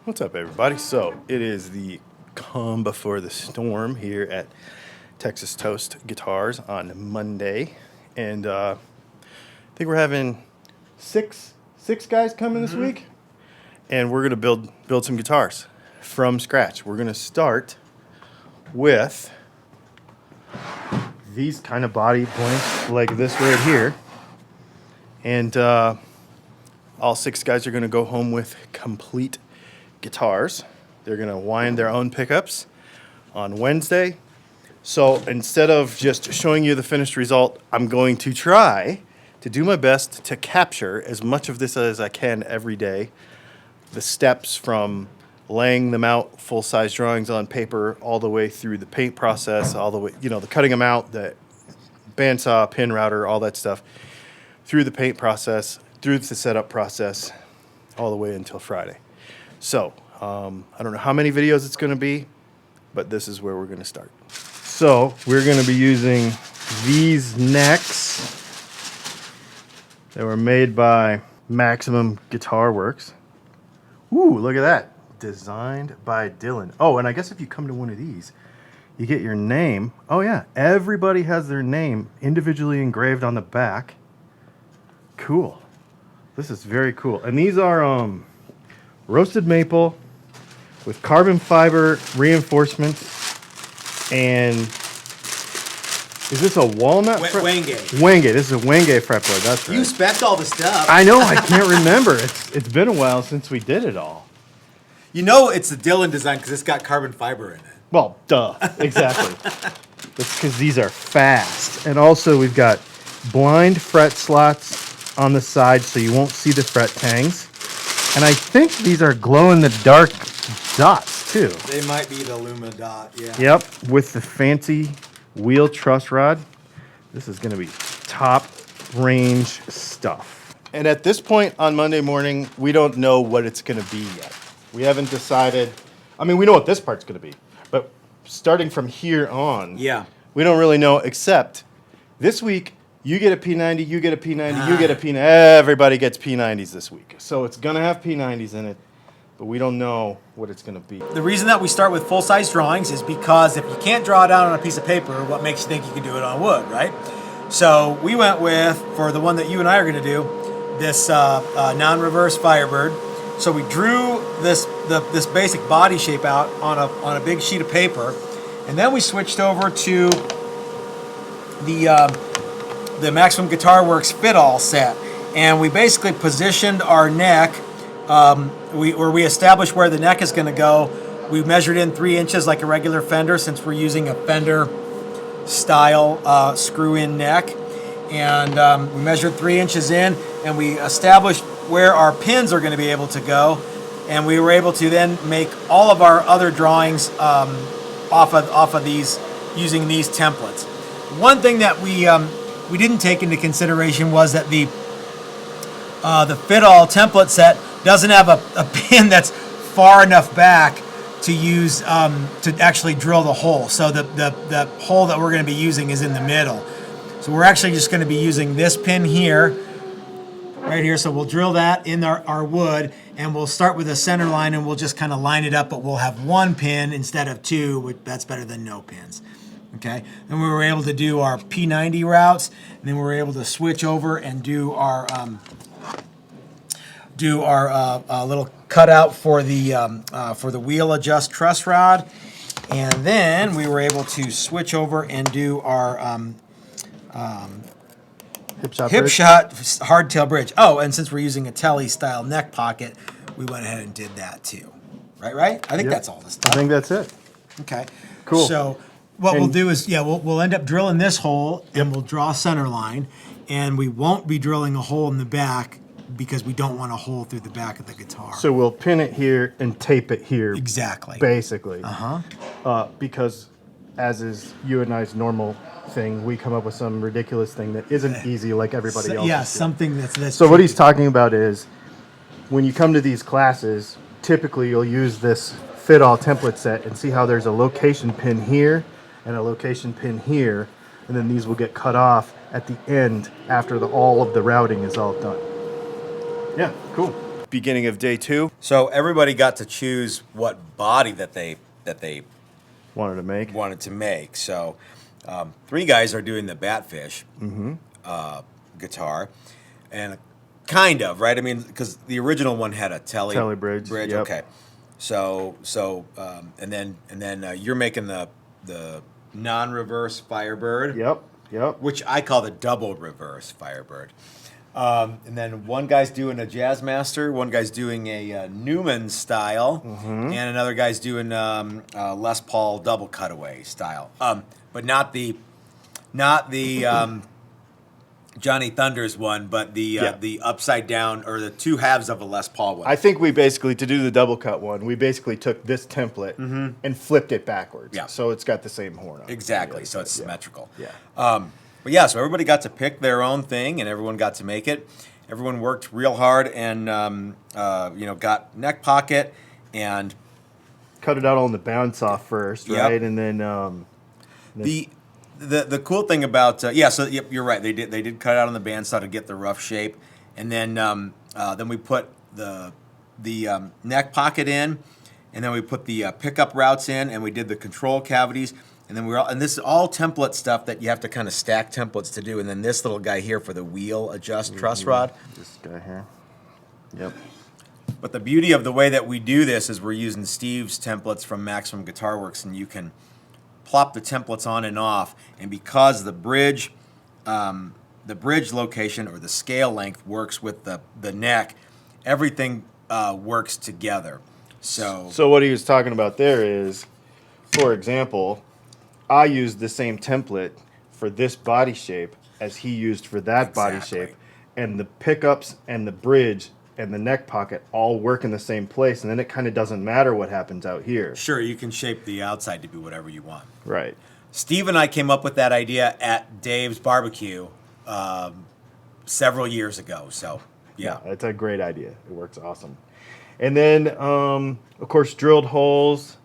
What's up, everybody? So it is the calm before the storm here at Texas Toast Guitars on Monday, and I think we're having six guys coming this week, and we're gonna build some guitars from scratch. We're gonna start with these kind of body points like this right here, and all 6 guys are gonna go home with complete guitars. They're gonna wind their own pickups on Wednesday. So instead of just showing you the finished result, I'm going to try to do my best to capture as much of this as I can every day. The steps from laying them out, full-size drawings on paper, all the way through the paint process, all the way, the cutting them out, the bandsaw, pin router, all that stuff, through the paint process, through the setup process, all the way until Friday. So, I don't know how many videos it's going to be, but this is where we're going to start. So, we're going to be using these necks that were made by Maximum Guitar Works. Ooh, look at that. Designed by Dylan. Oh, and I guess if you come to one of these, you get your name. Oh, yeah. Everybody has their name individually engraved on the back. Cool. This is very cool. And these are roasted maple with carbon fiber reinforcements, and is this a walnut? Wenge. Wenge. This is a Wenge fretboard. That's right. You spec all the stuff. I know. I can't remember. It's been a while since we did it all. You know it's the Dylan design because it's got carbon fiber in it. Well, duh. Exactly. It's because these are fast, and also we've got blind fret slots on the side so you won't see the fret tangs. And I think these are glow-in-the-dark dots, too. They might be the Luma dot, yeah. Yep, with the fancy wheel truss rod. This is going to be top-range stuff. And at this point on Monday morning, we don't know what it's going to be yet. We haven't decided. I mean, we know what this part's going to be. But starting from here on, Yeah. we don't really know, except this week, you get a P90, you get a P90, you get a P90. Everybody gets P90s this week. So it's going to have P90s in it, but we don't know what it's going to be. The reason that we start with full-size drawings is because if you can't draw it out on a piece of paper, what makes you think you can do it on wood, right? So we went with, for the one that you and I are going to do, this non-reverse Firebird. So we drew this basic body shape out on a big sheet of paper, and then we switched over to the Maximum Guitar Works fit-all set, and we basically positioned our neck. We established where the neck is going to go. We measured in 3 inches like a regular Fender, since we're using a Fender style screw-in neck, and we measured 3 inches in, and we established where our pins are going to be able to go, and we were able to then make all of our other drawings off of these using these templates. One thing that we didn't take into consideration was that the fit-all template set doesn't have a pin that's far enough back to use to actually drill the hole. So the hole that we're going to be using is in the middle. So we're actually just going to be using this pin here, right here. So we'll drill that in our wood, and we'll start with a center line, and we'll just kind of line it up, but we'll have 1 pin instead of 2, which that's better than no pins. Okay, then we were able to do our P90 routes, and then we were able to switch over and do our little cutout for the wheel adjust truss rod, and then we were able to switch over and do our hip shot hardtail bridge. Oh, and since we're using a Telly style neck pocket, we went ahead and did that too. Right? I think that's all the stuff. I think that's it. Okay. Cool. So what we'll do is, we'll end up drilling this hole, and we'll draw a center line, and we won't be drilling a hole in the back because we don't want a hole through the back of the guitar. So we'll pin it here and tape it here. Exactly. Basically. Because as is you and I's normal thing, we come up with some ridiculous thing that isn't easy like everybody else. Yeah, something that's so what he's talking about is, when you come to these classes, typically you'll use this fit-all template set and see how there's a location pin here and a location pin here, and then these will get cut off at the end after all of the routing is all done. Yeah, cool. beginning of day 2. So everybody got to choose what body that they Wanted to make. wanted to make. So 3 guys are doing the Batfish guitar, and kind of, right? I mean, because the original one had a telly bridge. Yep. Okay. So and then you're making the non-reverse Firebird. Yep. Which I call the double reverse Firebird. And then one guy's doing a Jazzmaster, one guy's doing a Newman style, and another guy's doing Les Paul double cutaway style. But not the Johnny Thunders one, but the upside down, or the 2 halves of a Les Paul one. I think we basically, to do the double cut one, we basically took this template and flipped it backwards. Yeah. So it's got the same horn on it. Exactly, so it's symmetrical. Yeah. But yeah, so everybody got to pick their own thing, and everyone got to make it. Everyone worked real hard, and got neck pocket and Cut it out on the bounce off first, right? And then the cool thing about you're right. They did cut it out on the bandsaw to get the rough shape, and then we put the neck pocket in, and then we put the pickup routes in, and we did the control cavities. And then and this is all template stuff that you have to kind of stack templates to do. And then this little guy here for the wheel adjust truss rod. This guy here. Yep. But the beauty of the way that we do this is we're using Steve's templates from Maximum Guitar Works, and you can plop the templates on and off. And because the bridge location or the scale length works with the neck, everything works together. So what he was talking about there is, for example, I used the same template for this body shape as he used for that body shape, and the pickups and the bridge and the neck pocket all work in the same place, and then it kind of doesn't matter what happens out here. Sure, you can shape the outside to be whatever you want. Right. Steve and I came up with that idea at Dave's barbecue several years ago. So yeah, it's a great idea. It works awesome. And then, of course, drilled holes.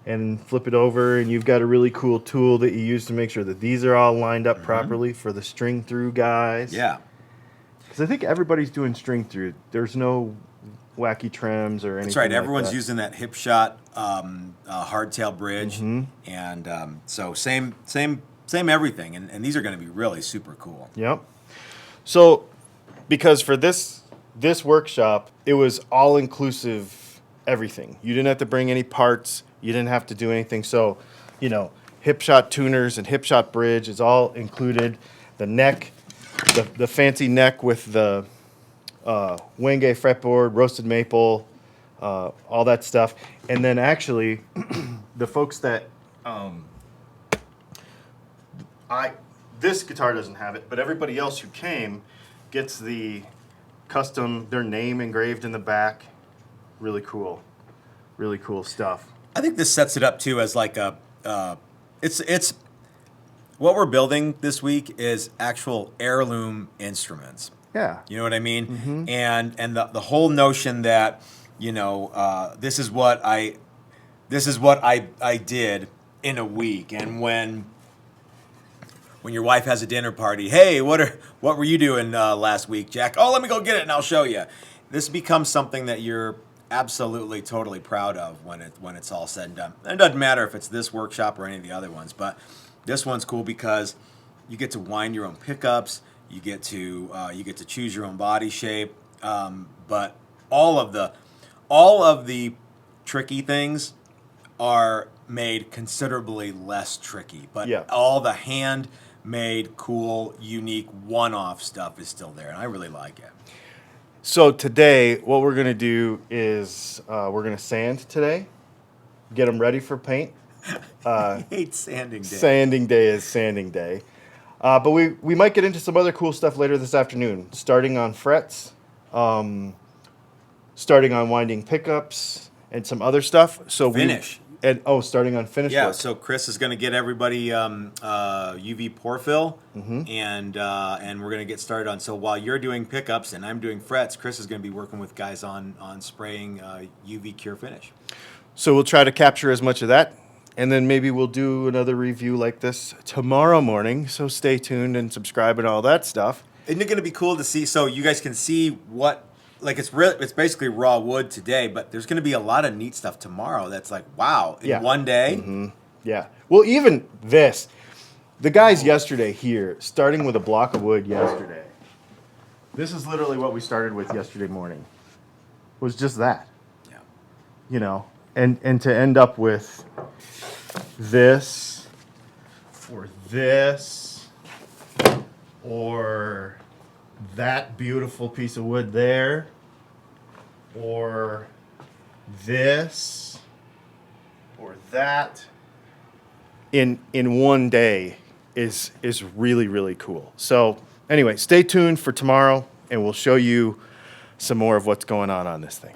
And flip it over, and you've got a really cool tool that you use to make sure that these are all lined up properly for the string through guys. Yeah. Because I think everybody's doing string through. There's no wacky trims or anything. That's right. Like Everyone's that. using that hip shot hardtail bridge, and so same everything. And these are going to be really super cool. Yep. So, because for this workshop, it was all inclusive everything. You didn't have to bring any parts. You didn't have to do anything. So, hip shot tuners and hip shot bridge is all included. The neck, the fancy neck with the Wenge fretboard, roasted maple, all that stuff. And then actually, the folks that this guitar doesn't have it, but everybody else who came gets the custom, their name engraved in the back. Really cool stuff. I think this sets it up too as like it's what we're building this week is actual heirloom instruments. Yeah. You know what I mean? And the whole notion that this is what I did in a week, and when your wife has a dinner party, hey, what were you doing last week, Jack? Oh, let me go get it and I'll show you. This becomes something that you're absolutely totally proud of when it's all said and done. And it doesn't matter if it's this workshop or any of the other ones, but this one's cool because you get to wind your own pickups, you get to choose your own body shape, but all of the tricky things are made considerably less tricky, but all the handmade, cool, unique, one-off stuff is still there, and I really like it. So today, what we're going to do is we're going to sand today, get them ready for paint. I hate sanding day. Sanding day is sanding day. But we might get into some other cool stuff later this afternoon, starting on frets, starting on winding pickups, and some other stuff. So Finish. Starting on finish Yeah, work. so Chris is going to get everybody UV pore fill, and we're going to get started on. So while you're doing pickups and I'm doing frets, Chris is going to be working with guys on spraying UV cure finish. So we'll try to capture as much of that, and then maybe we'll do another review like this tomorrow morning. So stay tuned and subscribe and all that stuff. Isn't it going to be cool to see? So you guys can see what like it's basically raw wood today, but there's going to be a lot of neat stuff tomorrow. That's like, wow, in Yeah. one day. Yeah. Well, even this, the guys yesterday here, starting with a block of wood yesterday. This is literally what we started with yesterday morning. Was just that, Yeah. you know, and to end up with this or this or that beautiful piece of wood there or this or that in one day is really, really cool. So anyway, stay tuned for tomorrow and we'll show you some more of what's going on this thing.